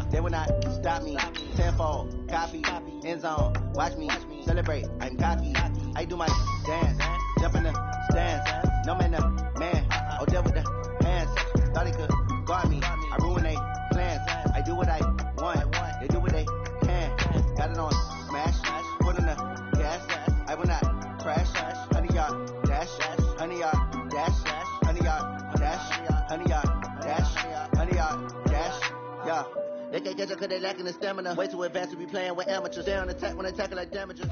They will not stop me. Tenfold, copy, end zone. Watch me celebrate. I'm cocky. I do my dance, jump in the stands. No man, the man. Oh, deal with the hands. Thought he could guard me. I ruin they plans. I do what I want. They do what they can. Got it on smash. Put in the gas. I will not crash. 100 yard dash. 100 yard dash. 100 yard dash. 100 yard dash. 100 yard dash. Yeah. They can't catch up because they lacking the stamina. Way too advanced to be playing with amateurs. They're on attack when they tackle like damages.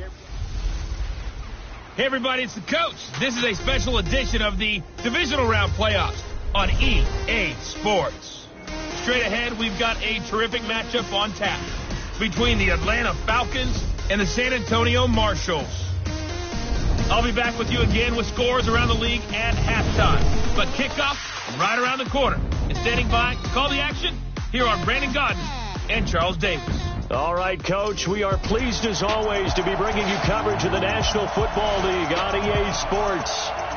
Hey everybody, it's the coach. This is a special edition of the divisional round playoffs on EA Sports. Straight ahead, we've got a terrific matchup on tap between the Atlanta Falcons and the San Antonio Marshalls. I'll be back with you again with scores around the league at halftime. But kickoff right around the corner. And standing by, call the action. Here are Brandon Godden and Charles Davis. All right, Coach, we are pleased as always to be bringing you coverage of the National Football League on EA Sports.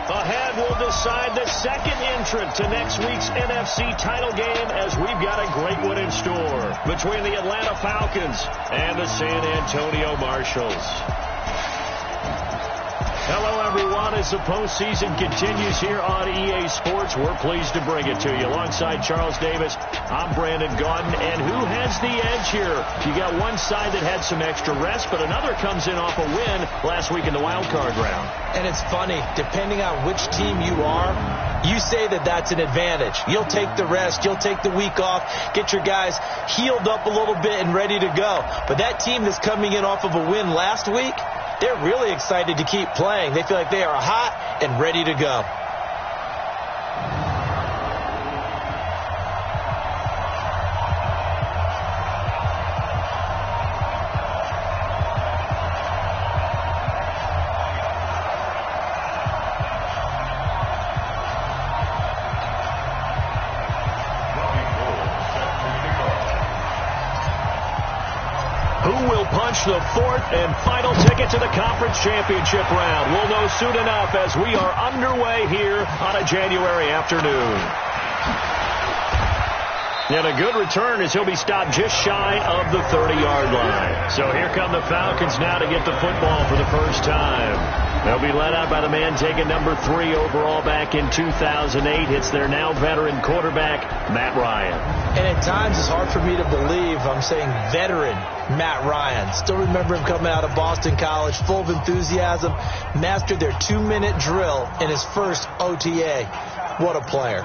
Ahead, we'll decide the second entrant to next week's NFC title game as we've got a great one in store between the Atlanta Falcons and the San Antonio Marshalls. Hello, everyone. As the postseason continues here on EA Sports, we're pleased to bring it to you. Alongside Charles Davis, I'm Brandon Gaudin. And who has the edge here? You got one side that had some extra rest, but another comes in off a win last week in the wild card round. And it's funny, depending on which team you are, you say that that's an advantage. You'll take the rest, you'll take the week off, get your guys healed up a little bit and ready to go. But that team that's coming in off of a win last week, they're really excited to keep playing. They feel like they are hot and ready to go. The fourth and final ticket to the conference championship round. We'll know soon enough as we are underway here on a January afternoon. And a good return as he'll be stopped just shy of the 30-yard line. So here come the Falcons now to get the football for the first time. They'll be led out by the man taking number 3 overall back in 2008. It's their now veteran quarterback, Matt Ryan. And at times it's hard for me to believe I'm saying veteran Matt Ryan. Still remember him coming out of Boston College, full of enthusiasm, mastered their 2-minute drill in his first OTA. What a player.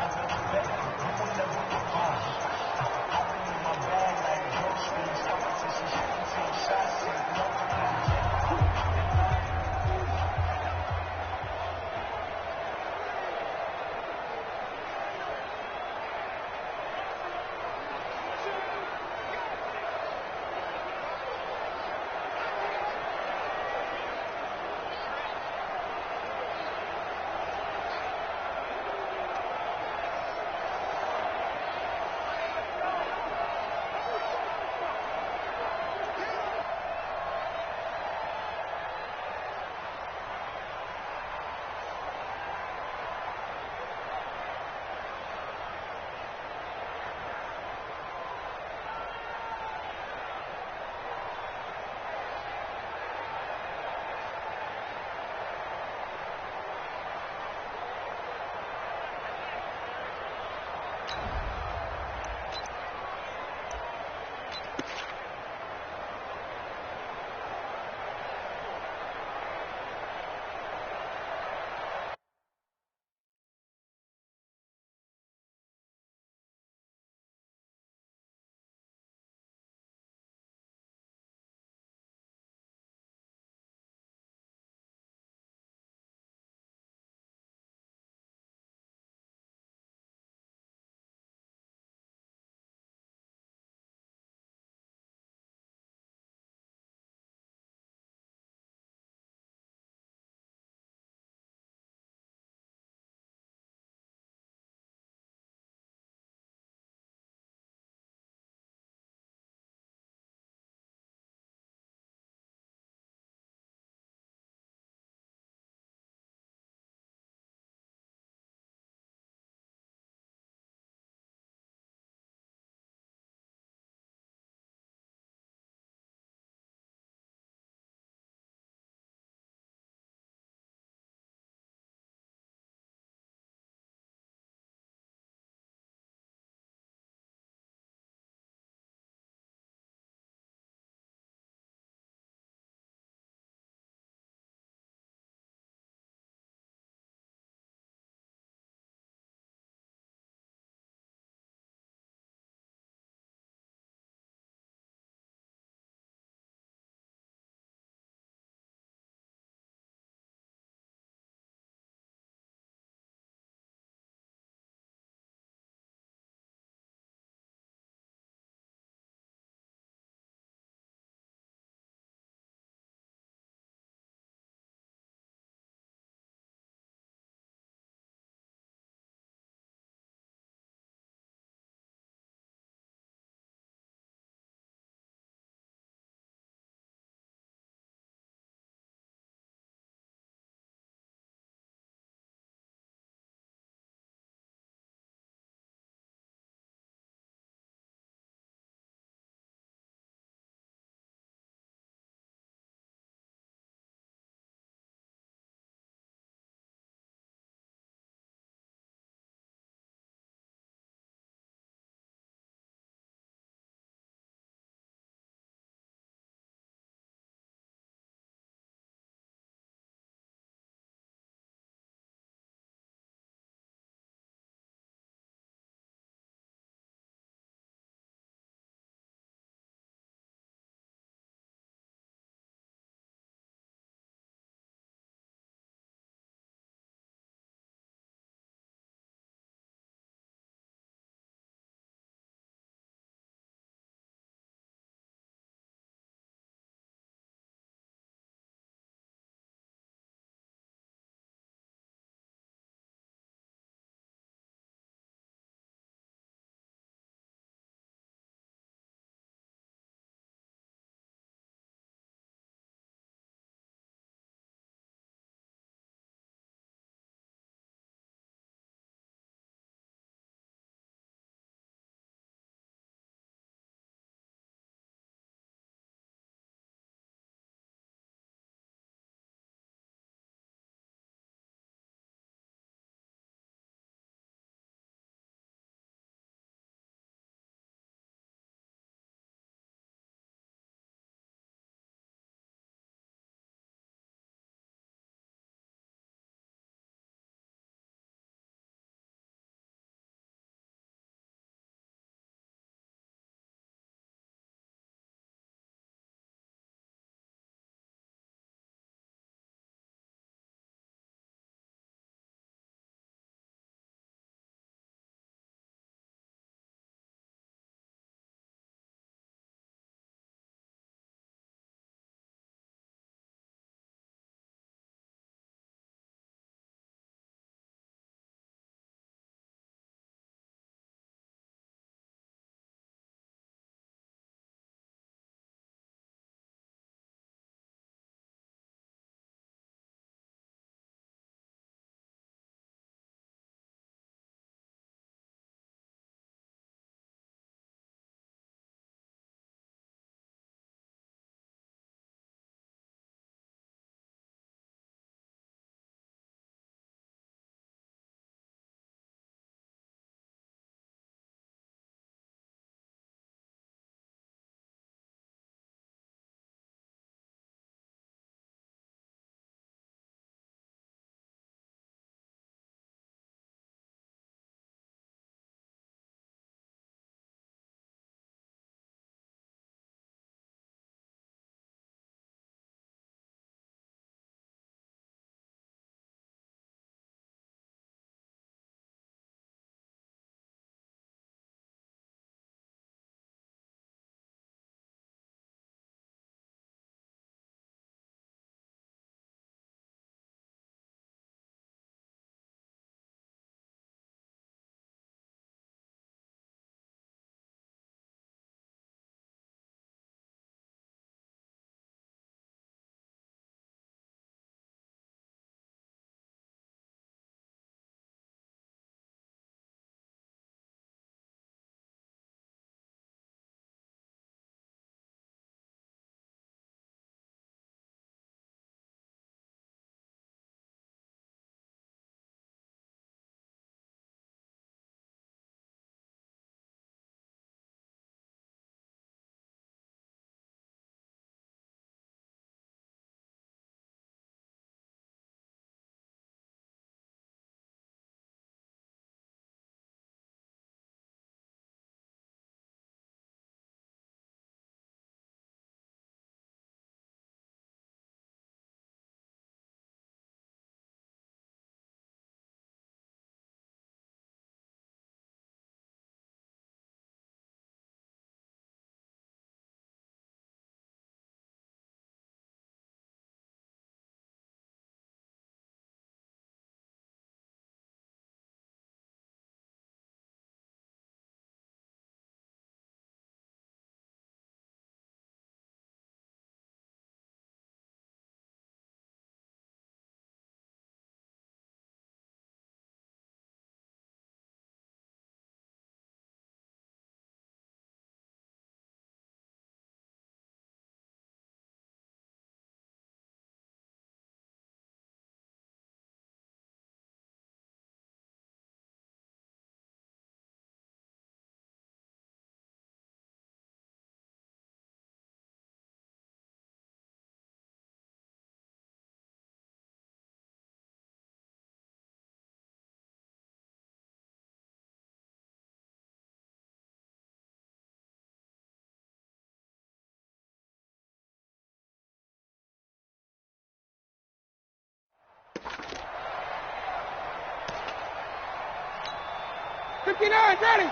59, ready.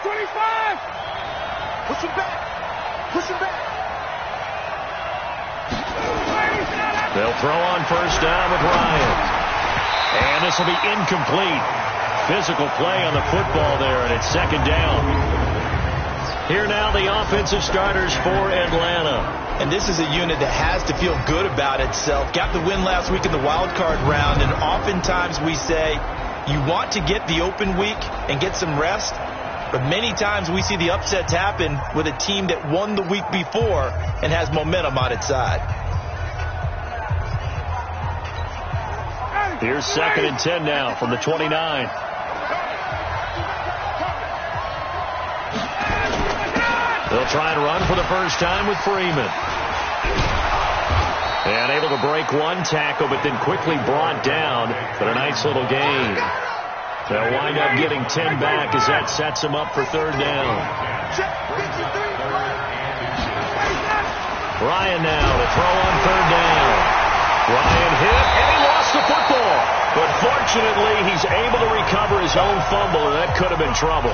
525. Push him back. Push him back. They'll throw on first down with Ryan. And this will be incomplete. Physical play on the football there, and it's second down. Here now the offensive starters for Atlanta. And this is a unit that has to feel good about itself. Got the win last week in the wild card round, and oftentimes we say you want to get the open week and get some rest, but many times we see the upsets happen with a team that won the week before and has momentum on its side. Here's 2nd and 10 now from the 29. They'll try and run for the first time with Freeman. And able to break one tackle, but then quickly brought down. But a nice little gain. They'll wind up getting 10 back as that sets them up for third down. Ryan now to throw on third down. Ryan hit, and he lost the football. But fortunately, he's able to recover his own fumble, and that could have been trouble.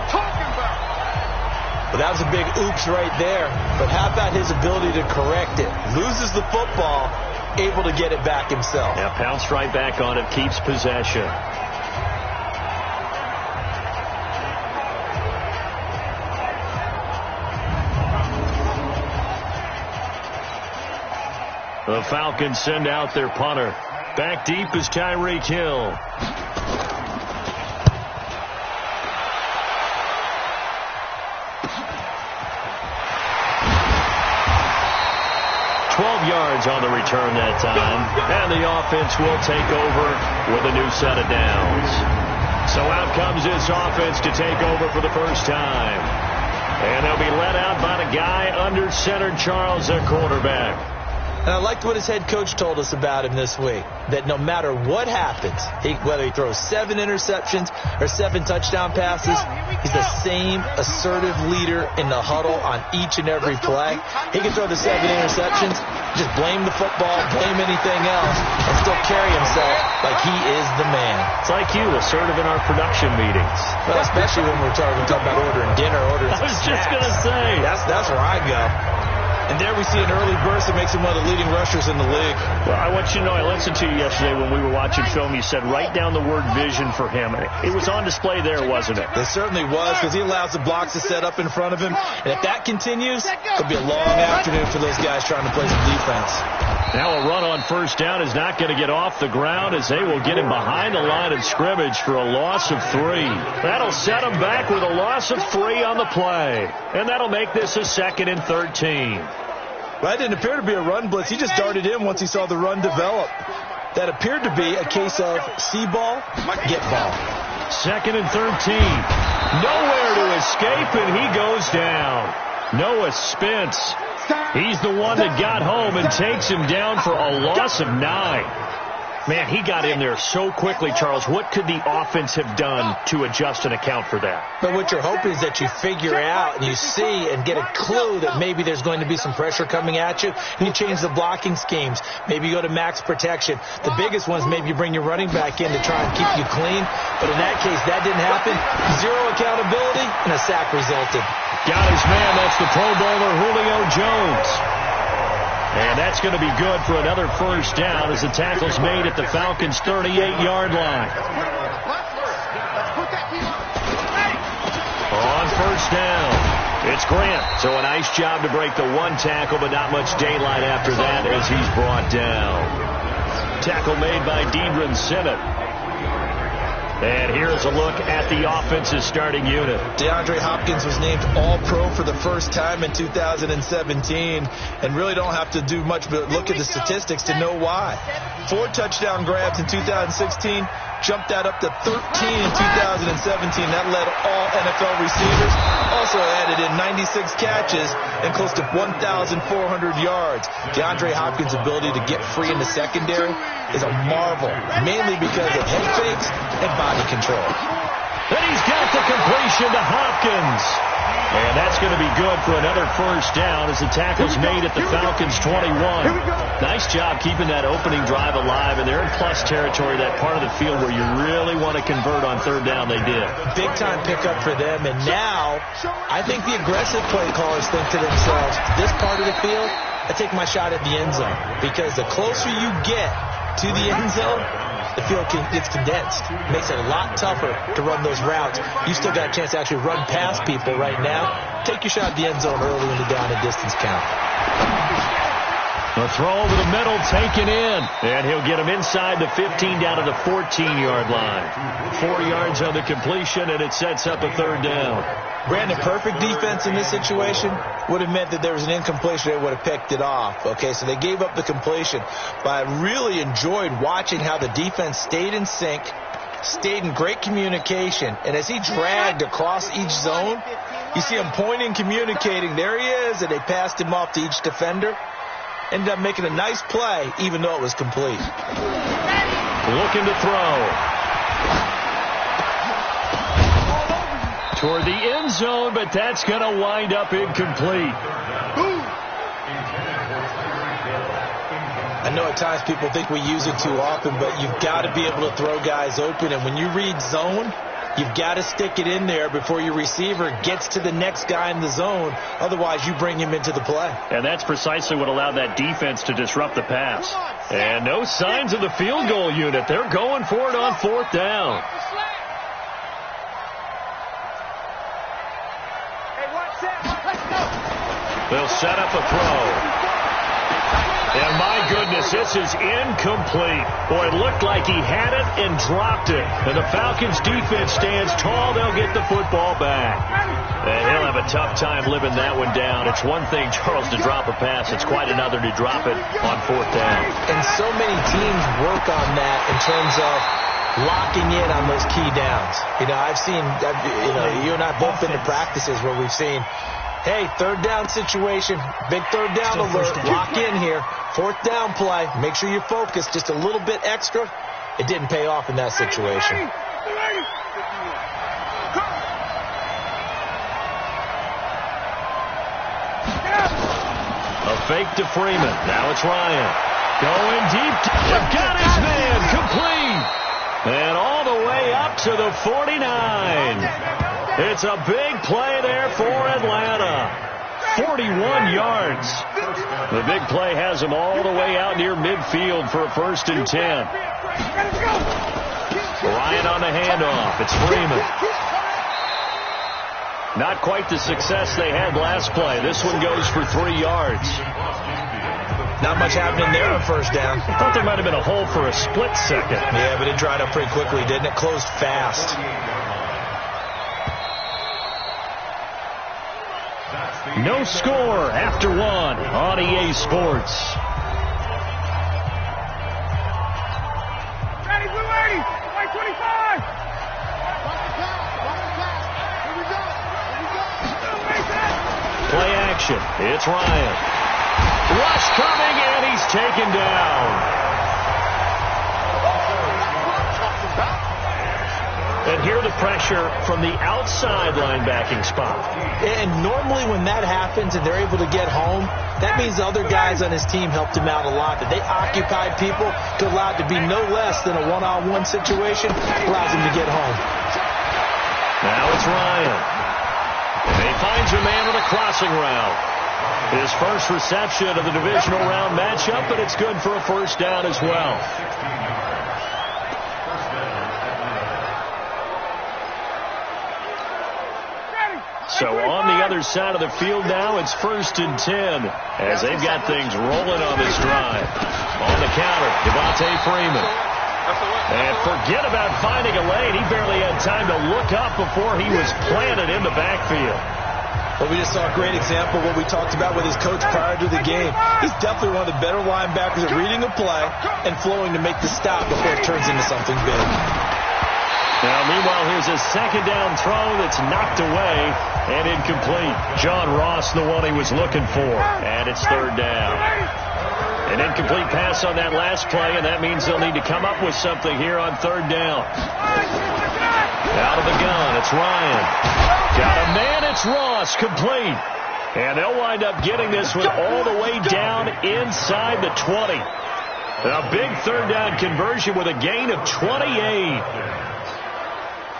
But that was a big oops right there. But how about his ability to correct it? Loses the football, able to get it back himself. Yeah, pounced right back on it, keeps possession. The Falcons send out their punter. Back deep is Tyreek Hill. 12 yards on the return that time. And the offense will take over with a new set of downs. So out comes this offense to take over for the first time. And they'll be led out by the guy under center, Charles, their quarterback. And I liked what his head coach told us about him this week, that no matter what happens, whether he throws 7 interceptions or 7 touchdown passes, he's the same assertive leader in the huddle on each and every play. He can throw the 7 interceptions, just blame the football, blame anything else, and still carry himself like he is the man. It's like you, assertive in our production meetings. Well, especially when we're talking about ordering dinner, ordering some snacks. I was just going to say. That's where I go. And there we see an early burst that makes him one of the leading rushers in the league. Well, I want you to know, I listened to you yesterday when we were watching film. You said write down the word vision for him. It was on display there, wasn't it? It certainly was, because he allows the blocks to set up in front of him. And if that continues, it'll be a long afternoon for those guys trying to play some defense. Now a run on first down is not going to get off the ground, as they will get him behind the line of scrimmage for a loss of 3. That'll set him back with a loss of 3 on the play. And that'll make this a 2nd and 13. Well, that didn't appear to be a run blitz. He just darted in once he saw the run develop. That appeared to be a case of see ball, get ball. 2nd and 13. Nowhere to escape, and he goes down. Noah Spence. He's the one that got home and takes him down for a loss of 9. Man, he got in there so quickly, Charles. What could the offense have done to adjust and account for that? But what you're hoping is that you figure out and you see and get a clue that maybe there's going to be some pressure coming at you, and you change the blocking schemes. Maybe you go to max protection. The biggest one is maybe you bring your running back in to try and keep you clean. But in that case, that didn't happen. 0 accountability, and a sack resulted. Got his man. That's the Pro Bowler Julio Jones. And that's going to be good for another first down as the tackle's made at the Falcons' 38-yard line. On first down, it's Grant. So a nice job to break the 1 tackle, but not much daylight after that as he's brought down. Tackle made by Deidron Sinnott. And here's a look at the offense's starting unit. DeAndre Hopkins was named All-Pro for the first time in 2017, and really don't have to do much but look at the statistics to know why. 4 touchdown grabs in 2016, jumped that up to 13 in 2017. That led all NFL receivers. Also added in 96 catches and close to 1,400 yards. DeAndre Hopkins' ability to get free in the secondary is a marvel, mainly because of head fakes and body control. And he's got the completion to Hopkins. And that's going to be good for another first down as the tackle's made at the Falcons' 21. Nice job keeping that opening drive alive, and they're in plus territory, that part of the field where you really want to convert on third down. They did. Big-time pickup for them, and now I think the aggressive play callers think to themselves, this part of the field, I take my shot at the end zone, because the closer you get to the end zone, the field gets condensed. It makes it a lot tougher to run those routes. You still got a chance to actually run past people right now. Take your shot at the end zone early in the down and distance count. A throw over the middle, taken in. And he'll get him inside the 15 down to the 14-yard line. 4 yards on the completion, and it sets up a third down. Brandon, perfect defense in this situation would have meant that there was an incompletion. They would have picked it off. Okay, so they gave up the completion. But I really enjoyed watching how the defense stayed in sync, stayed in great communication. And as he dragged across each zone, you see him pointing, communicating. There he is, and they passed him off to each defender. Ended up making a nice play, even though it was complete. Looking to throw. Toward the end zone, but that's going to wind up incomplete. I know at times people think we use it too often, but you've got to be able to throw guys open. And when you read zone, you've got to stick it in there before your receiver gets to the next guy in the zone. Otherwise, you bring him into the play. And that's precisely what allowed that defense to disrupt the pass. And no signs of the field goal unit. They're going for it on fourth down. They'll set up a throw. And my goodness, this is incomplete. Boy, it looked like he had it and dropped it. And the Falcons defense stands tall. They'll get the football back. And he'll have a tough time living that one down. It's one thing, Charles, to drop a pass. It's quite another to drop it on fourth down. And so many teams work on that in terms of locking in on those key downs. You know, I've seen, you and I both been to practices where we've seen, hey, third down situation, big third down alert, lock in here, fourth down play, make sure you're focused just a little bit extra. It didn't pay off in that situation. A fake to Freeman. Now it's Ryan. Going deep. Got his man. Complete. And all the way up to the 49. It's a big play there for Atlanta. 41 yards. The big play has him all the way out near midfield for a 1st and 10. Ryan on the handoff. It's Freeman. Not quite the success they had last play. This one goes for 3 yards. Not much happening there on first down. I thought there might have been a hole for a split second. Yeah, but it dried up pretty quickly, didn't it? Closed fast. No score after one on EA Sports. Ready, blue 80, white 25. Play action. It's Ryan. Rush coming, and he's taken down. And here the pressure from the outside linebacking spot. And normally when that happens and they're able to get home, that means the other guys on his team helped him out a lot. That they occupied people to allow it to be no less than a one-on-one situation, allows him to get home. Now it's Ryan. And he finds a man with a crossing route. His first reception of the divisional round matchup, but it's good for a first down as well. So on the other side of the field now, it's 1st and 10 as they've got things rolling on this drive. On the counter, Devontae Freeman. And forget about finding a lane. He barely had time to look up before he was planted in the backfield. Well, we just saw a great example of what we talked about with his coach prior to the game. He's definitely one of the better linebackers at reading a play and flowing to make the stop before it turns into something big. Now, meanwhile, here's a second down throw that's knocked away and incomplete. John Ross, the one he was looking for, and it's third down. An incomplete pass on that last play, and that means they'll need to come up with something here on third down. Out of the gun, it's Ryan. Got a man, it's Ross, complete. And they'll wind up getting this one all the way down inside the 20. A big third down conversion with a gain of 28.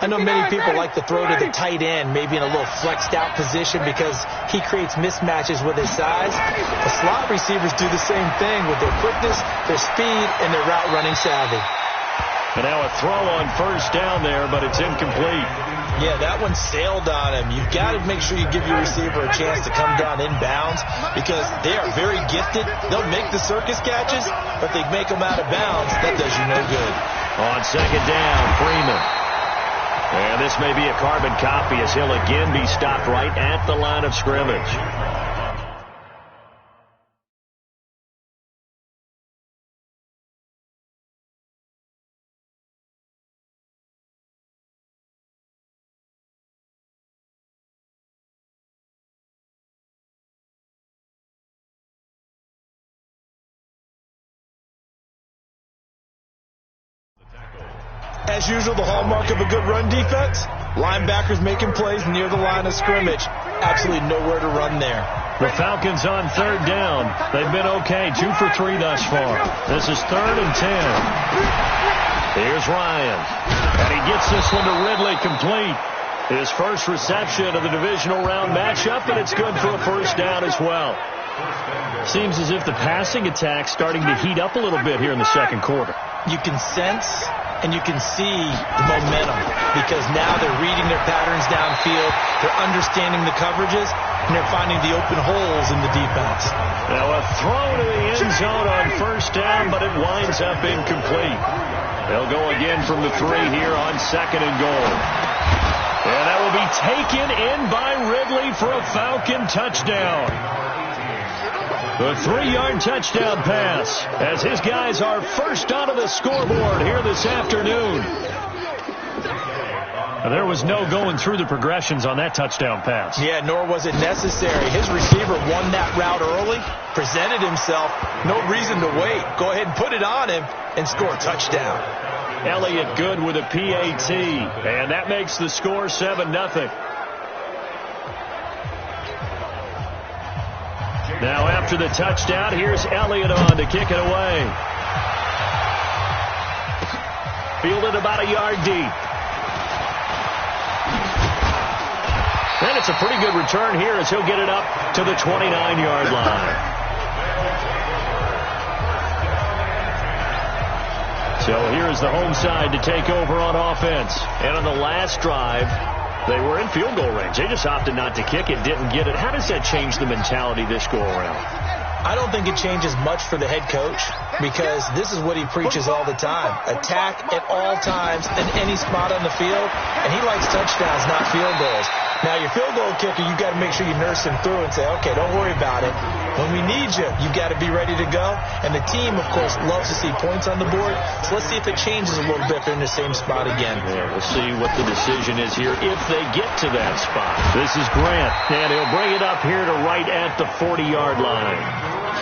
I know many people like to throw to the tight end, maybe in a little flexed out position because he creates mismatches with his size. The slot receivers do the same thing with their quickness, their speed, and their route running savvy. And now a throw on first down there, but it's incomplete. Yeah, that one sailed on him. You've got to make sure you give your receiver a chance to come down inbounds because they are very gifted. They'll make the circus catches, but they make them out of bounds. That does you no good. On second down, Freeman. And this may be a carbon copy as he'll again be stopped right at the line of scrimmage. As usual, the hallmark of a good run defense, linebackers making plays near the line of scrimmage. Absolutely nowhere to run there. The Falcons on third down. They've been okay, 2 for 3 thus far. This is 3rd and 10. Here's Ryan. And he gets this one to Ridley complete. His first reception of the divisional round matchup, and it's good for a first down as well. Seems as if the passing attack's starting to heat up a little bit here in the second quarter. You can sense and you can see the momentum because now they're reading their patterns downfield, they're understanding the coverages, and they're finding the open holes in the defense. Now a throw to the end zone on first down, but it winds up incomplete. They'll go again from the 3 here on 2nd and goal. And that will be taken in by Ridley for a Falcon touchdown. The 3-yard touchdown pass as his guys are first onto the scoreboard here this afternoon. There was no going through the progressions on that touchdown pass. Yeah, nor was it necessary. His receiver won that route early, presented himself, no reason to wait. Go ahead and put it on him and score a touchdown. Elliott good with a PAT, and that makes the score 7-0. Now after the touchdown, here's Elliott on to kick it away. Fielded about a yard deep. And it's a pretty good return here as he'll get it up to the 29-yard line. So here's the home side to take over on offense. And on the last drive, they were in field goal range. They just opted not to kick it, didn't get it. How does that change the mentality this go-around? I don't think it changes much for the head coach because this is what he preaches all the time. Attack at all times in any spot on the field, and he likes touchdowns, not field goals. Now, your field goal kicker, you've got to make sure you nurse him through and say, okay, don't worry about it. When we need you, you've got to be ready to go. And the team, of course, loves to see points on the board. So let's see if it changes a little bit if they're in the same spot again. Yeah, we'll see what the decision is here if they get to that spot. This is Grant, and he'll bring it up here to right at the 40-yard line.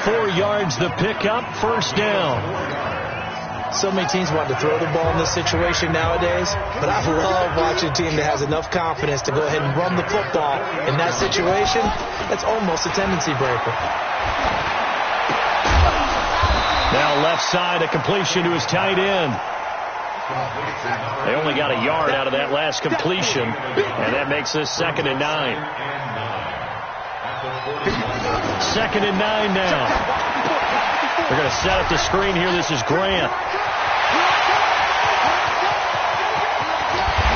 4 yards the pickup, first down. So many teams want to throw the ball in this situation nowadays, but I love watching a team that has enough confidence to go ahead and run the football in that situation. That's almost a tendency breaker. Now left side, a completion to his tight end. They only got a yard out of that last completion, and that makes this 2nd and 9. 2nd and 9 now. They're going to set up the screen here. This is Grant.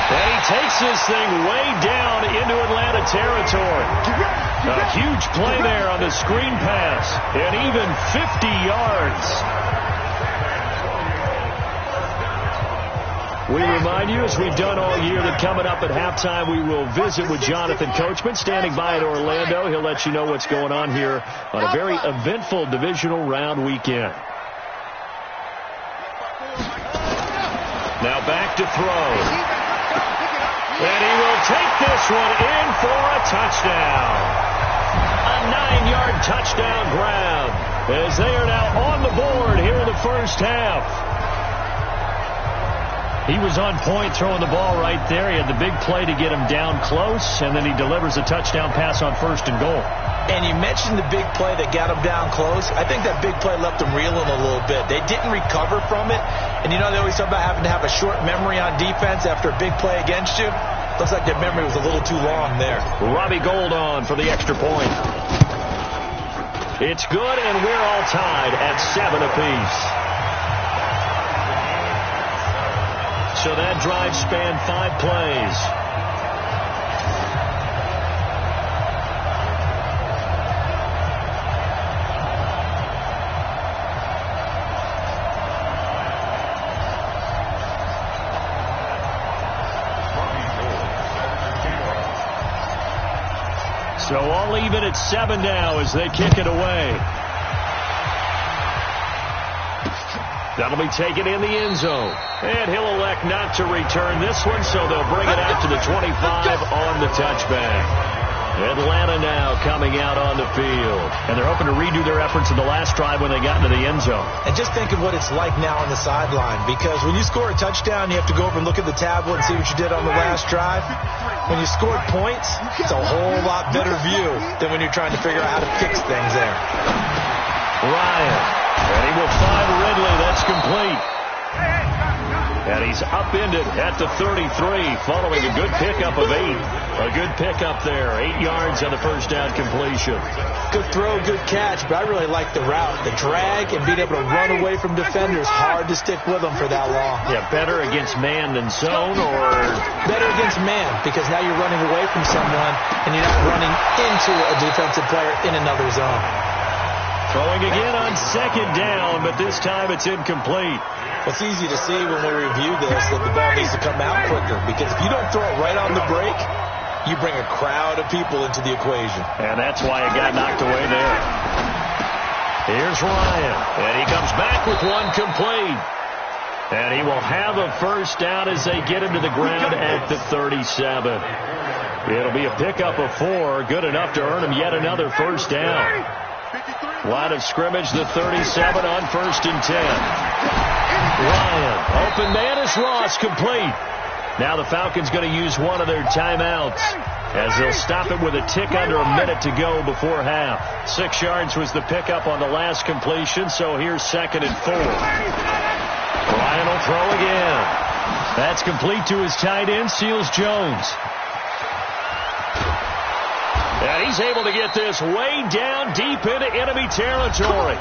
And he takes this thing way down into Atlanta territory. A huge play there on the screen pass. And even 50 yards. We remind you, as we've done all year, that coming up at halftime, we will visit with Jonathan Coachman, standing by in Orlando. He'll let you know what's going on here on a very eventful divisional round weekend. Now back to throw. And he will take this one in for a touchdown. A 9-yard touchdown grab as they are now on the board here in the first half. He was on point throwing the ball right there. He had the big play to get him down close, and then he delivers a touchdown pass on 1st and goal. And you mentioned the big play that got him down close. I think that big play left them reeling a little bit. They didn't recover from it. And you know, they always talk about having to have a short memory on defense after a big play against you. Looks like their memory was a little too long there. Robbie Gould on for the extra point. It's good, and we're all tied at 7 apiece. So that drive spanned 5 plays. So all even at 7 now as they kick it away. That'll be taken in the end zone. And he'll elect not to return this one, so they'll bring it out to the 25 on the touchback. Atlanta now coming out on the field. And they're hoping to redo their efforts in the last drive when they got into the end zone. And just think of what it's like now on the sideline, because when you score a touchdown, you have to go over and look at the tablet and see what you did on the last drive. When you scored points, it's a whole lot better view than when you're trying to figure out how to fix things there. Ryan, and he will find Ridley. That's complete. And he's upended at the 33 following a good pickup of 8. A good pickup there. 8 yards on the first down completion. Good throw, good catch, but I really like the route. The drag and being able to run away from defenders, hard to stick with them for that long. Yeah, better against man than zone, or? Better against man, because now you're running away from someone and you're not running into a defensive player in another zone. Throwing again on 2nd down, but this time it's incomplete. It's easy to see when we review this that the ball needs to come out quicker, because if you don't throw it right on the break, you bring a crowd of people into the equation. And that's why it got knocked away there. Here's Ryan, and he comes back with one complete. And he will have a first down as they get him to the ground at the 37. It'll be a pickup of 4, good enough to earn him yet another first down. Line of scrimmage, the 37 on 1st and 10. Ryan, open man is Ross, complete. Now the Falcons going to use one of their timeouts as they'll stop it with a tick under a minute to go before half. 6 yards was the pickup on the last completion, so here's 2nd and 4. Ryan will throw again. That's complete to his tight end, Seals Jones. And he's able to get this way down deep into enemy territory.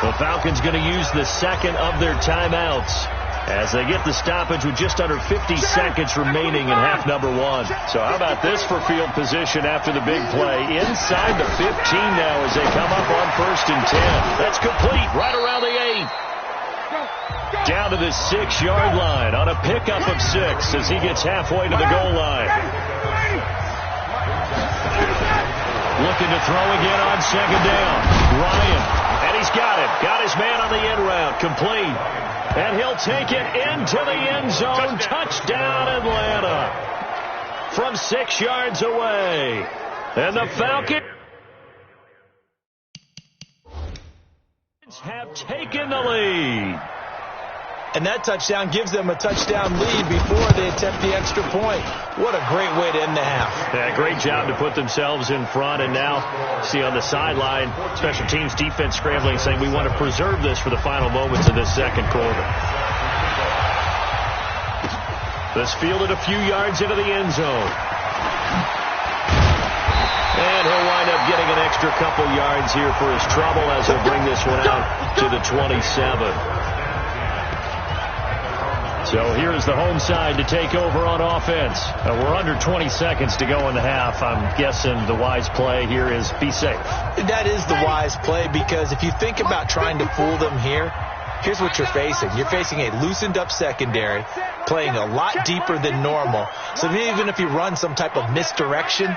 The Falcons going to use the 2nd of their timeouts as they get the stoppage with just under 50 seconds remaining in half number 1. So how about this for field position after the big play? Inside the 15 now as they come up on 1st and 10. That's complete right around the 8. Down to the 6-yard line on a pickup of 6 as he gets halfway to the goal line. Looking to throw again on 2nd down. Ryan, and he's got it. Got his man on the end route. Complete. And he'll take it into the end zone. Touchdown, Atlanta. From 6 yards away. And the Falcons have taken the lead. And that touchdown gives them a touchdown lead before they attempt the extra point. What a great way to end the half. Yeah, great job to put themselves in front. And now, see on the sideline, special teams defense scrambling, saying we want to preserve this for the final moments of this 2nd quarter. This fielded a few yards into the end zone. And he'll wind up getting an extra couple yards here for his trouble as he'll bring this one out to the 27. So here's the home side to take over on offense. We're under 20 seconds to go in the half. I'm guessing the wise play here is be safe. That is the wise play, because if you think about trying to fool them here, here's what you're facing. You're facing a loosened up secondary, playing a lot deeper than normal. So even if you run some type of misdirection,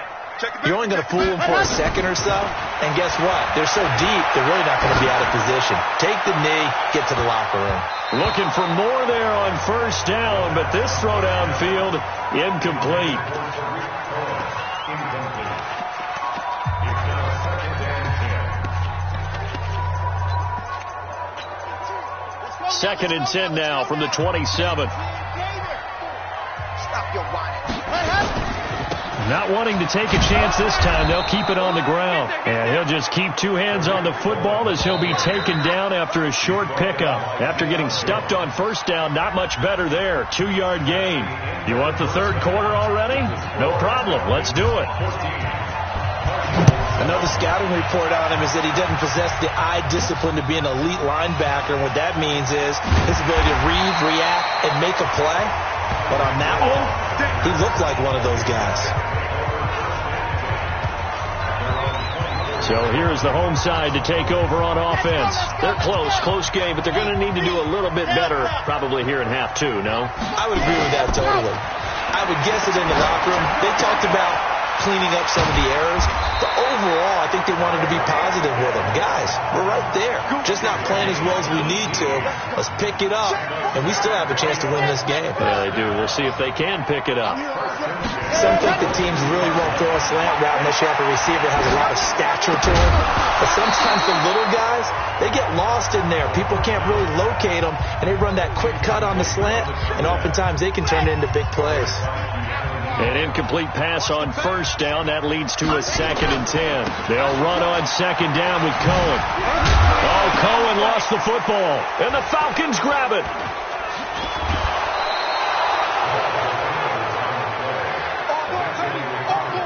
you're only going to fool them for a second or so. And guess what? They're so deep, they're really not going to be out of position. Take the knee, get to the locker room. Looking for more there on 1st down, but this throw downfield, incomplete. Second and 10 now from the 27. Not wanting to take a chance this time, they'll keep it on the ground. And he'll just keep two hands on the football as he'll be taken down after a short pickup. After getting stuffed on first down, not much better there. 2-yard gain. You want the third quarter already? No problem. Let's do it. Another scouting report on him is that he doesn't possess the eye discipline to be an elite linebacker. And what that means is his ability to read, react, and make a play. But on that one, he looked like one of those guys. So here's the home side to take over on offense. They're close game, but they're going to need to do a little bit better probably here in half two, no? I would agree with that totally. I would guess it in the locker room. They talked about cleaning up some of the errors. But overall, I think they wanted to be positive with him. Guys, we're right there. Just not playing as well as we need to. Let's pick it up, and we still have a chance to win this game. Yeah, they do. We'll see if they can pick it up. Some think that teams really won't throw a slant route unless you have a receiver that has a lot of stature to him. But sometimes the little guys, they get lost in there. People can't really locate them, and they run that quick cut on the slant, and oftentimes they can turn it into big plays. An incomplete pass on first down. That leads to a 2nd and 10. They'll run on 2nd down with Cohen. Oh, Cohen lost the football, and the Falcons grab it.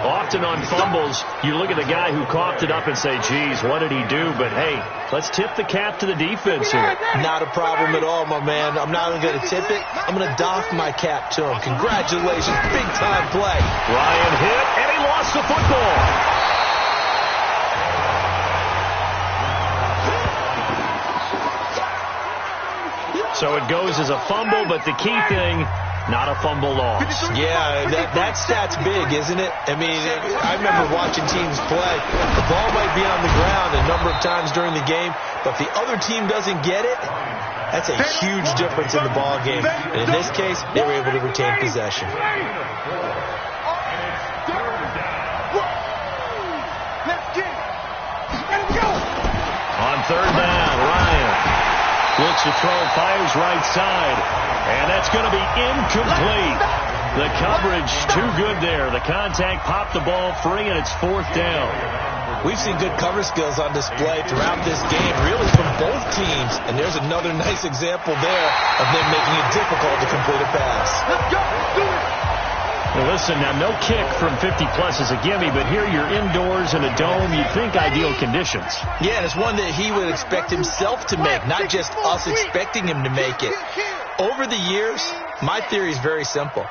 Often on fumbles, you look at the guy who coughed it up and say, geez, what did he do? But, hey, let's tip the cap to the defense here. Not a problem at all, my man. I'm not even going to tip it. I'm going to doff my cap to him. Congratulations. Big-time play. Ryan hit, and he lost the football. So it goes as a fumble, but the key thing, not a fumble loss. Yeah, that stat's big, isn't it? I mean, I remember watching teams play. The ball might be on the ground a number of times during the game, but if the other team doesn't get it, that's a huge difference in the ball game. And in this case, they were able to retain possession. On 3rd down, Ryan looks to throw, fires right side, and that's going to be incomplete. The coverage too good there. The contact popped the ball free, and it's 4th down. We've seen good cover skills on display throughout this game, really from both teams, and there's another nice example there of them making it difficult to complete a pass. Let's go. Do it. Well, listen, now no kick from 50-plus is a gimme, but here you're indoors in a dome. You'd think ideal conditions. Yeah, and it's one that he would expect himself to make, not just us expecting him to make it. Over the years, my theory is very simple.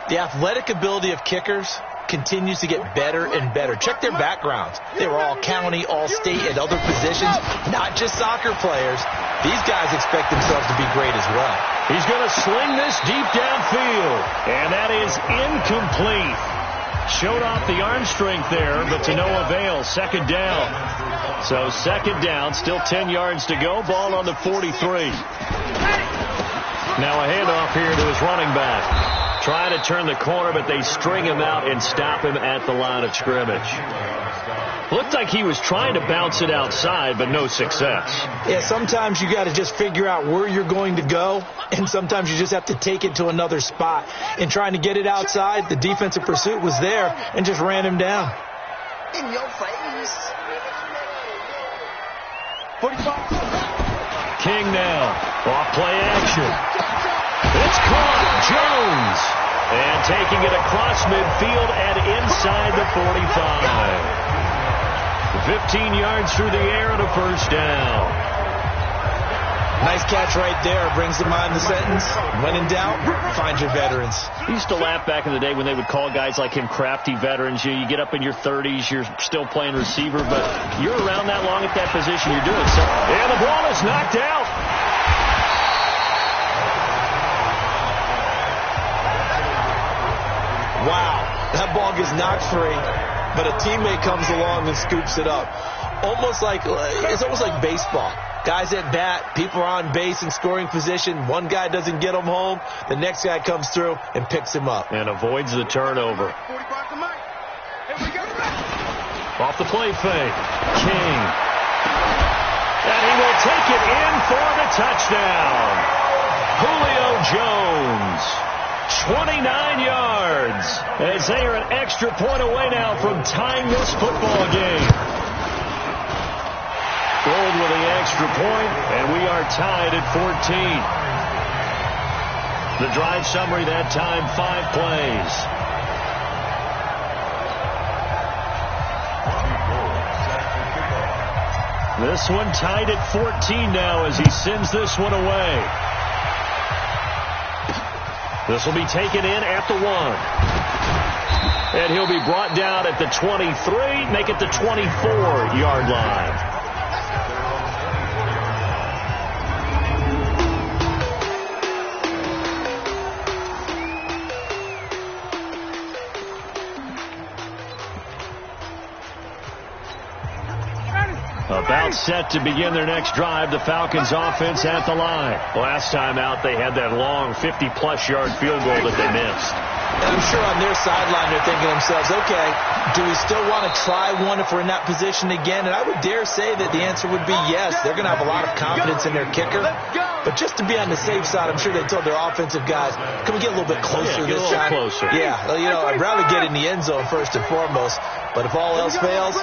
The athletic ability of kickers continues to get better and better. Check their backgrounds. They were all county, all state, and other positions, not just soccer players. These guys expect themselves to be great as well. He's going to sling this deep downfield, and that is incomplete. Showed off the arm strength there, but to no avail. 2nd down. So 2nd down, still 10 yards to go. Ball on the 43. Now a handoff here to his running back. Trying to turn the corner, but they string him out and stop him at the line of scrimmage. Looked like he was trying to bounce it outside, but no success. Yeah, sometimes you got to just figure out where you're going to go, and sometimes you just have to take it to another spot. In trying to get it outside, the defensive pursuit was there and just ran him down. In your face. 45. King now. Off play action. It's caught. Jones. And taking it across midfield and inside the 45. 15 yards through the air and a 1st down. Nice catch right there. Brings to mind the sentence, when in doubt, find your veterans. I used to laugh back in the day when they would call guys like him crafty veterans. You get up in your 30s, you're still playing receiver, but you're around that long at that position, you're doing something. And the ball is knocked out. Wow, that ball gets knocked free, but a teammate comes along and scoops it up. It's almost like baseball. Guys at bat, people are on base in scoring position. One guy doesn't get him home. The next guy comes through and picks him up. And avoids the turnover. 45 to Mike. Here we go. Off the play fake. King. And he will take it in for the touchdown. Julio Jones. 29 yards. As they are an extra point away now from tying this football game. Gold with the extra point, and we are tied at 14. The drive summary that time, 5 plays. This one tied at 14 now as he sends this one away. This will be taken in at the 1. And he'll be brought down at the 23, make it the 24-yard line. About set to begin their next drive, the Falcons offense at the line. Last time out, they had that long 50-plus yard field goal that they missed. And I'm sure on their sideline they're thinking to themselves, okay, do we still want to try one if we're in that position again? And I would dare say that the answer would be yes. They're going to have a lot of confidence in their kicker. But just to be on the safe side, I'm sure they told their offensive guys, can we get a little bit closer this time? Closer. Yeah, you know, I'd rather get in the end zone first and foremost. But if all else fails,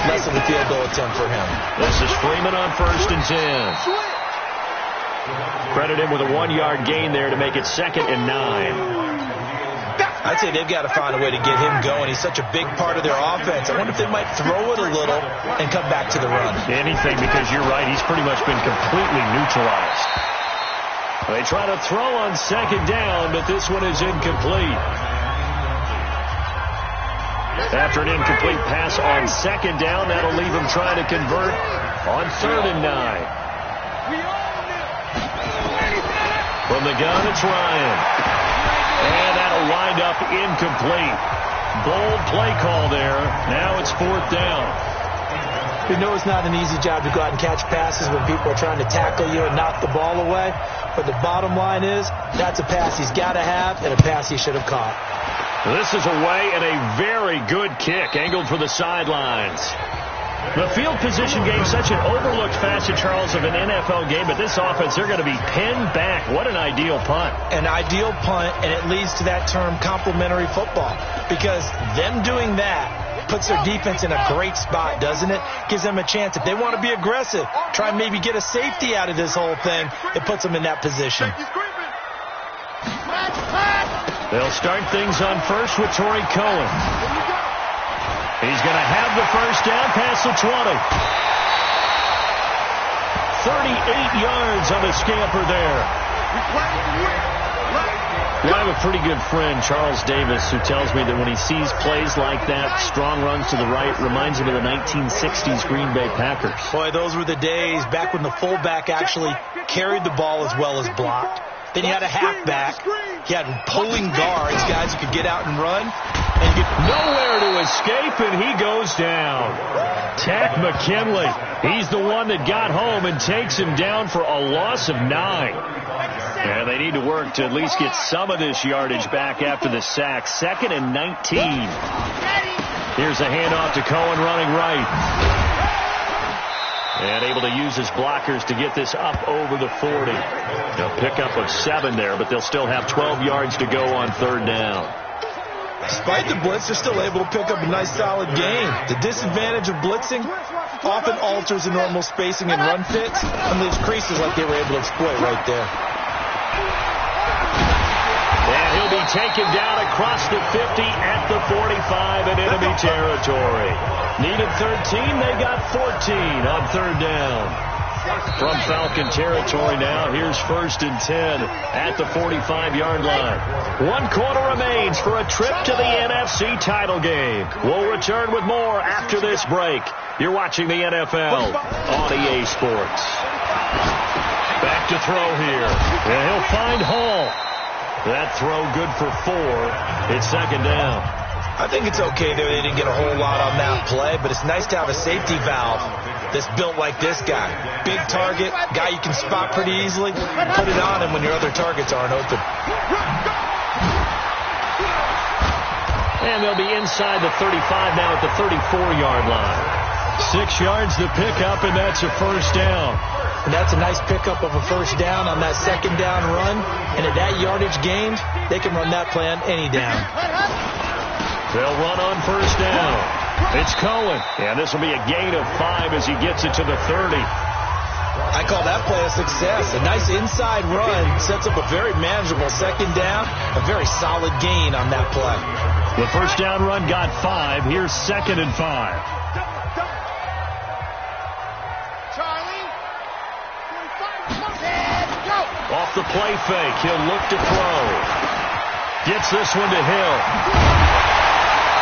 less of a field goal attempt for him. This is Freeman on 1st and 10. Credit him with a 1-yard gain there to make it 2nd and 9. I'd say they've got to find a way to get him going. He's such a big part of their offense. I wonder if they might throw it a little and come back to the run. Anything, because you're right, he's pretty much been completely neutralized. They try to throw on 2nd down, but this one is incomplete. After an incomplete pass on 2nd down, that'll leave him trying to convert on 3rd and 9. From the gun, it's Ryan. And that'll wind up incomplete. Bold play call there. Now it's 4th down. We know it's not an easy job to go out and catch passes when people are trying to tackle you and knock the ball away. But the bottom line is, that's a pass he's got to have and a pass he should have caught. This is away and a very good kick, angled for the sidelines. The field position game, such an overlooked facet, Charles, of an NFL game, but this offense, they're going to be pinned back. What an ideal punt. An ideal punt, and it leads to that term complementary football, because them doing that puts their defense in a great spot, doesn't it? Gives them a chance. If they want to be aggressive, try and maybe get a safety out of this whole thing, it puts them in that position. They'll start things on first with Torrey Cohen. He's going to have the first down past the 20. 38 yards on the scamper there. I have a pretty good friend, Charles Davis, who tells me that when he sees plays like that, strong runs to the right, reminds him of the 1960s Green Bay Packers. Boy, those were the days back when the fullback actually carried the ball as well as blocked. Then you had a halfback. He had pulling guards, guys who could get out and run. And get nowhere to escape, and he goes down. Tack McKinley. He's the one that got home and takes him down for a loss of 9. And they need to work to at least get some of this yardage back after the sack. 2nd and 19. Here's a handoff to Cohen running right. And able to use his blockers to get this up over the 40. A pickup of 7 there, but they'll still have 12 yards to go on 3rd down. Despite the blitz, they're still able to pick up a nice solid gain. The disadvantage of blitzing often alters the normal spacing and run fits and leaves creases like they were able to exploit right there. And he'll be taken down across the 50 at the 45 in enemy territory. Needed 13, they got 14 on 3rd down. From Falcon territory now, here's 1st and 10 at the 45-yard line. 1 quarter remains for a trip to the NFC title game. We'll return with more after this break. You're watching the NFL on EA Sports. Back to throw here. And he'll find Hall. That throw good for 4. It's 2nd down. I think it's okay there. They didn't get a whole lot on that play, but it's nice to have a safety valve that's built like this guy. Big target, guy you can spot pretty easily. Put it on him when your other targets aren't open. And they'll be inside the 35 now at the 34-yard line. 6 yards to pick up, and that's a 1st down. And that's a nice pickup of a first down on that second down run. And at that yardage gained, they can run that play on any down. They'll run on first down. It's Cohen. And this will be a gain of 5 as he gets it to the 30. I call that play a success. A nice inside run sets up a very manageable second down. A very solid gain on that play. The first down run got 5. Here's 2nd and 5. Off the play fake, he'll look to throw. Gets this one to Hill.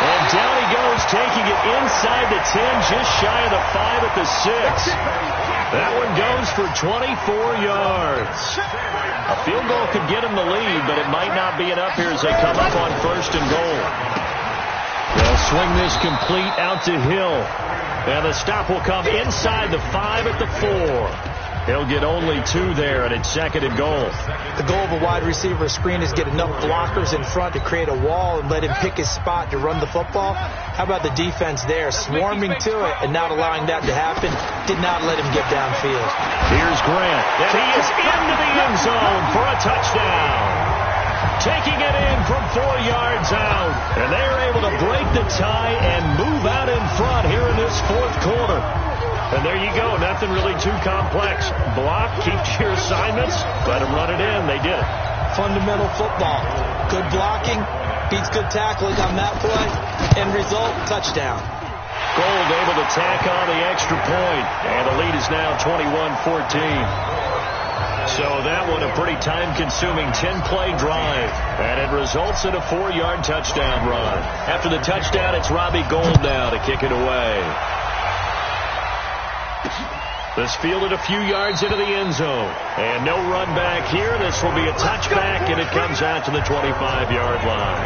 And down he goes, taking it inside the 10, just shy of the 5 at the 6. That one goes for 24 yards. A field goal could get him the lead, but it might not be enough here as they come up on 1st and goal. They'll swing this complete out to Hill. And the stop will come inside the 5 at the 4. He'll get only 2 there, and it's 2nd and goal. The goal of a wide receiver screen is get enough blockers in front to create a wall and let him pick his spot to run the football. How about the defense there, swarming to it and not allowing that to happen? Did not let him get downfield. Here's Grant, and he is into the end zone for a touchdown. Taking it in from 4 yards out, and they're able to break the tie and move out in front here in this 4th quarter. And there you go. Nothing really too complex. Block, keep to your assignments, let them run it in. They did it. Fundamental football. Good blocking, beats good tackling on that play. End result, touchdown. Gold able to tack on the extra point. And the lead is now 21-14. So that one a pretty time-consuming 10-play drive. And it results in a 4-yard touchdown run. After the touchdown, it's Robbie Gould now to kick it away. This fielded a few yards into the end zone. And no run back here. This will be a touchback, and it comes out to the 25-yard line.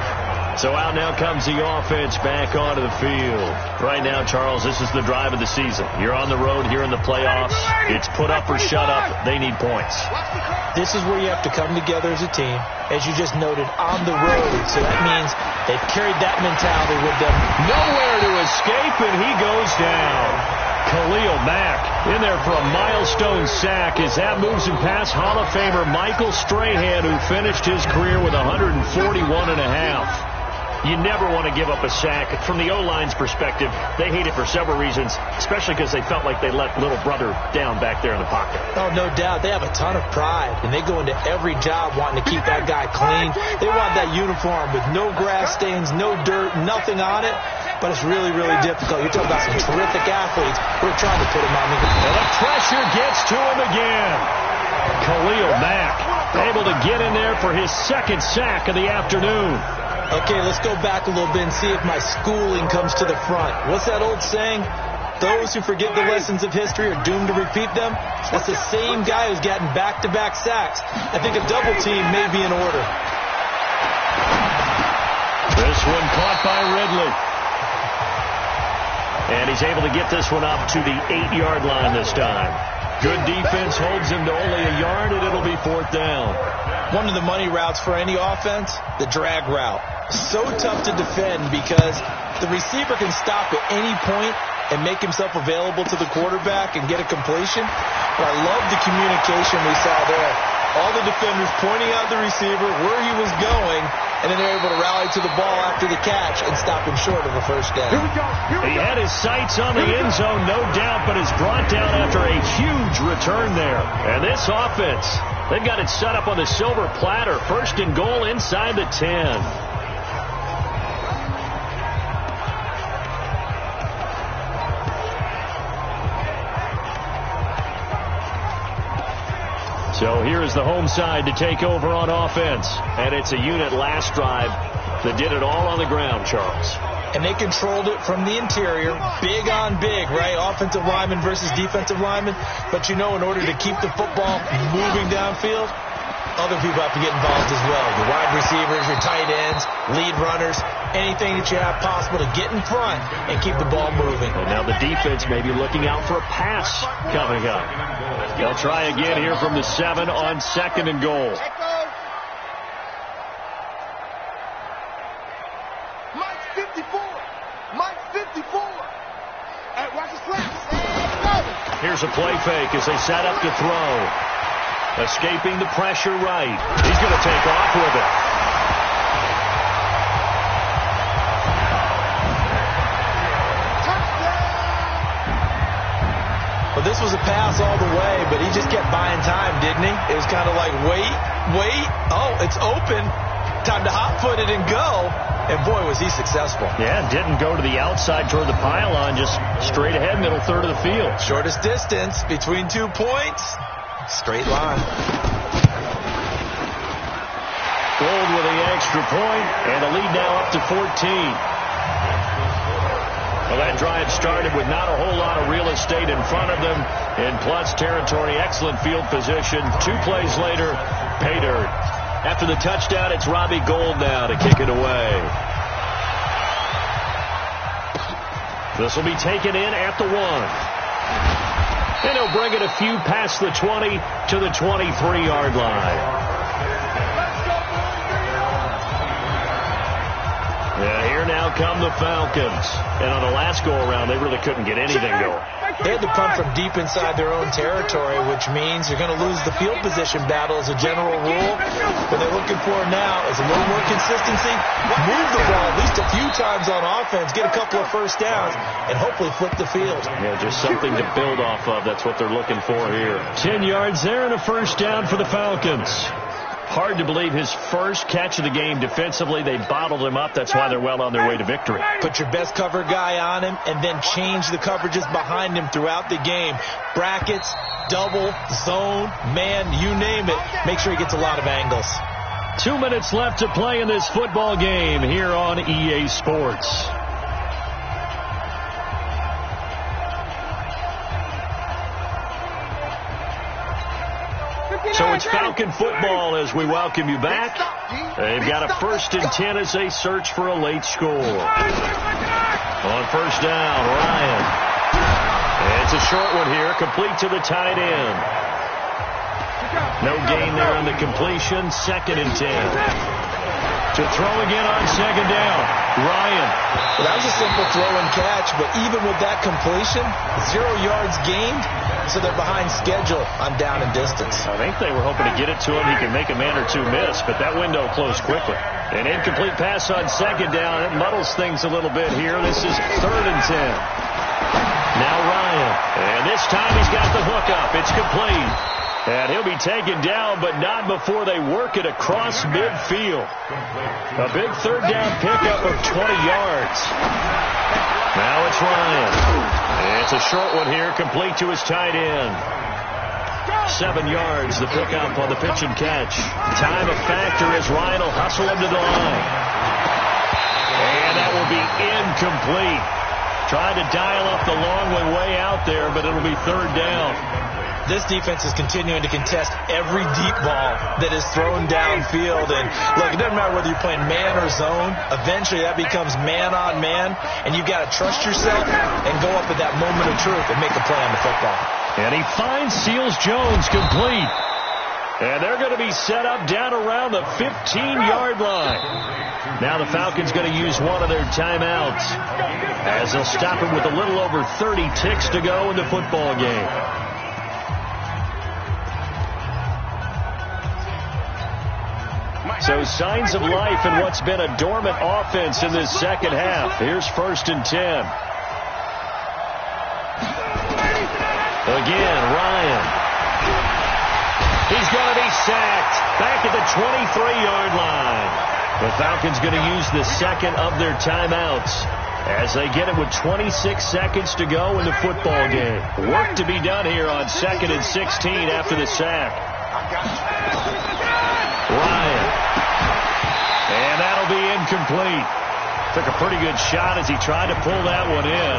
So out now comes the offense back onto the field. Right now, Charles, this is the drive of the season. You're on the road here in the playoffs. It's put up or shut up. They need points. This is where you have to come together as a team, as you just noted, on the road. So that means they've carried that mentality with them. Nowhere to escape, and he goes down. Khalil Mack in there for a milestone sack as that moves him past Hall of Famer Michael Strahan, who finished his career with 141.5. You never want to give up a sack. From the O-line's perspective, they hate it for several reasons, especially because they felt like they let little brother down back there in the pocket. Oh, no doubt. They have a ton of pride, and they go into every job wanting to keep that guy clean. They want that uniform with no grass stains, no dirt, nothing on it. But it's really, really difficult. You're talking about some terrific athletes. We're trying to put him on the ground. And the pressure gets to him again. Khalil Mack able to get in there for his 2nd sack of the afternoon. Okay, let's go back a little bit and see if my schooling comes to the front. What's that old saying? Those who forget the lessons of history are doomed to repeat them. That's the same guy who's gotten back-to-back sacks. I think a double team may be in order. This one caught by Ridley. And he's able to get this one up to the 8-yard line this time. Good defense holds him to only a yard, and it'll be 4th down. One of the money routes for any offense, the drag route. So tough to defend because the receiver can stop at any point and make himself available to the quarterback and get a completion. But I love the communication we saw there. All the defenders pointing out the receiver, where he was going, and then they're able to rally to the ball after the catch and stop him short of a first down. He had his sights on the end zone, no doubt, but is brought down after a huge return there. And this offense, they've got it set up on the silver platter. 1st and goal inside the 10. So here's the home side to take over on offense. And it's a unit last drive that did it all on the ground, Charles. And they controlled it from the interior, big on big, right? Offensive lineman versus defensive lineman. But, you know, in order to keep the football moving downfield, other people have to get involved as well. Your wide receivers, your tight ends, lead runners, anything that you have possible to get in front and keep the ball moving. And now the defense may be looking out for a pass coming up. They'll try again here from the 7 on 2nd and goal. Mike's 54. Mike's 54. Watch his flaps. Here's a play fake as they set up to throw. Escaping the pressure right. He's going to take off with it. Well, this was a pass all the way, but he just kept buying time, didn't he? It was kind of like, wait. Oh, it's open. Time to hot-foot it and go. And, boy, was he successful. Yeah, didn't go to the outside toward the pylon, just straight ahead, middle third of the field. Shortest distance between 2 points. Straight line. Gold with the extra point, and the lead now up to 14. Well, that drive started with not a whole lot of real estate in front of them. In plus territory, excellent field position. 2 plays later, pay dirt. After the touchdown, it's Robbie Gould now to kick it away. This will be taken in at the 1. And he'll bring it a few past the 20 to the 23-yard line. Yeah, here now come the Falcons. And on the last go-around, they really couldn't get anything going. They had to punt from deep inside their own territory, which means you're going to lose the field position battle as a general rule. What they're looking for now is a little more consistency, move the ball at least a few times on offense, get a couple of first downs, and hopefully flip the field. Yeah, just something to build off of. That's what they're looking for here. 10 yards there and a first down for the Falcons. Hard to believe his first catch of the game defensively. They bottled him up. That's why they're well on their way to victory. Put your best cover guy on him and then change the coverages behind him throughout the game. Brackets, double, zone, man, you name it. Make sure he gets a lot of angles. 2 minutes left to play in this football game here on EA Sports. So it's Falcon football as we welcome you back. They've got a 1st and 10 as they search for a late score. On first down, Ryan. It's a short one here, complete to the tight end. No gain there on the completion, 2nd and 10. To throw again on 2nd down, Ryan. Well, that was a simple throw and catch, but even with that completion, 0 yards gained, so they're behind schedule on down and distance. I think they were hoping to get it to him. He can make a man or two miss, but that window closed quickly. An incomplete pass on 2nd down. It muddles things a little bit here. This is 3rd and 10. Now Ryan. And this time he's got the hook up. It's complete. And he'll be taken down, but not before they work it across midfield. A big 3rd down pickup of 20 yards. Now it's Ryan. It's a short one here, complete to his tight end. 7 yards, the pickup on the pitch and catch. Time a factor as Ryan will hustle him to the line. And that will be incomplete. Trying to dial up the long one way out there, but it'll be 3rd down. This defense is continuing to contest every deep ball that is thrown downfield. And, look, it doesn't matter whether you're playing man or zone. Eventually that becomes man on man, and you've got to trust yourself and go up at that moment of truth and make a play on the football. And he finds Seals Jones complete. And they're going to be set up down around the 15-yard line. Now the Falcons going to use one of their timeouts as they'll stop it with a little over 30 ticks to go in the football game. So signs of life in what's been a dormant offense in this second half. Here's 1st and 10. Again, Ryan. He's going to be sacked back at the 23-yard line. The Falcons going to use the 2nd of their timeouts as they get it with 26 seconds to go in the football game. Work to be done here on 2nd and 16 after the sack. Ryan. And that'll be incomplete. Took a pretty good shot as he tried to pull that one in.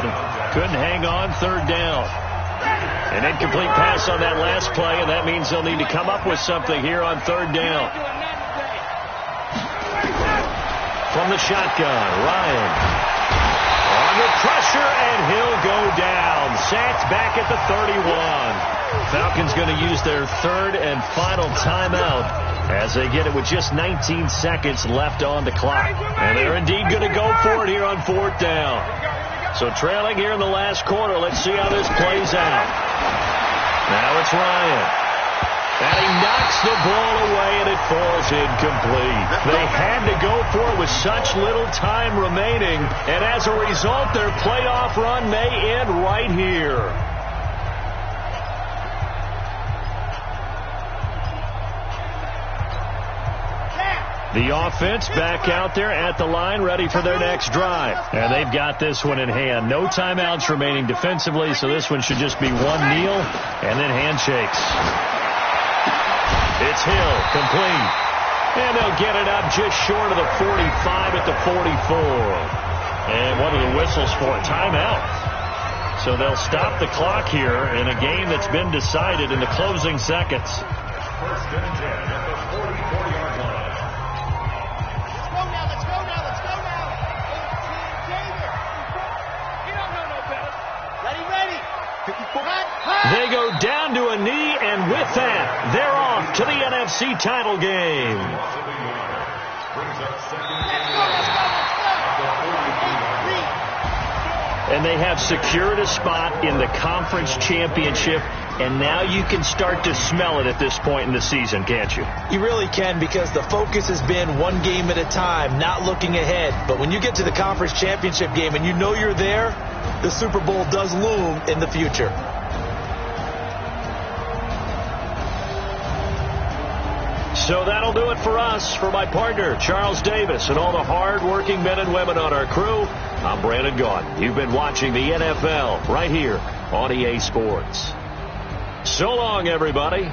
Couldn't hang on, 3rd down. An incomplete pass on that last play, and that means they'll need to come up with something here on 3rd down. From the shotgun, Ryan. Under pressure, and he'll go down. Sacked back at the 31. Falcons going to use their 3rd and final timeout as they get it with just 19 seconds left on the clock. And they're indeed going to go for it here on 4th down. So trailing here in the last quarter, let's see how this plays out. Now it's Ryan. And he knocks the ball away, and it falls incomplete. They had to go for it with such little time remaining, and as a result, their playoff run may end right here. The offense back out there at the line, ready for their next drive. And they've got this one in hand. No timeouts remaining defensively, so this one should just be one kneel and then handshakes. It's Hill, complete. And they'll get it up just short of the 45 at the 44. And what are the whistles for? Timeout. So they'll stop the clock here in a game that's been decided in the closing seconds. First and 10 at the 44-yard line. Let's go now. David. He don't know no better. Ready. They go down to a knee, and with that, they're off to the NFC title game. And they have secured a spot in the conference championship, and now you can start to smell it at this point in the season, can't you? You really can, because the focus has been one game at a time, not looking ahead. But when you get to the conference championship game and you know you're there, the Super Bowl does loom in the future. So that'll do it for us. For my partner, Charles Davis, and all the hard-working men and women on our crew, I'm Brandon Gaudin. You've been watching the NFL right here on EA Sports. So long, everybody.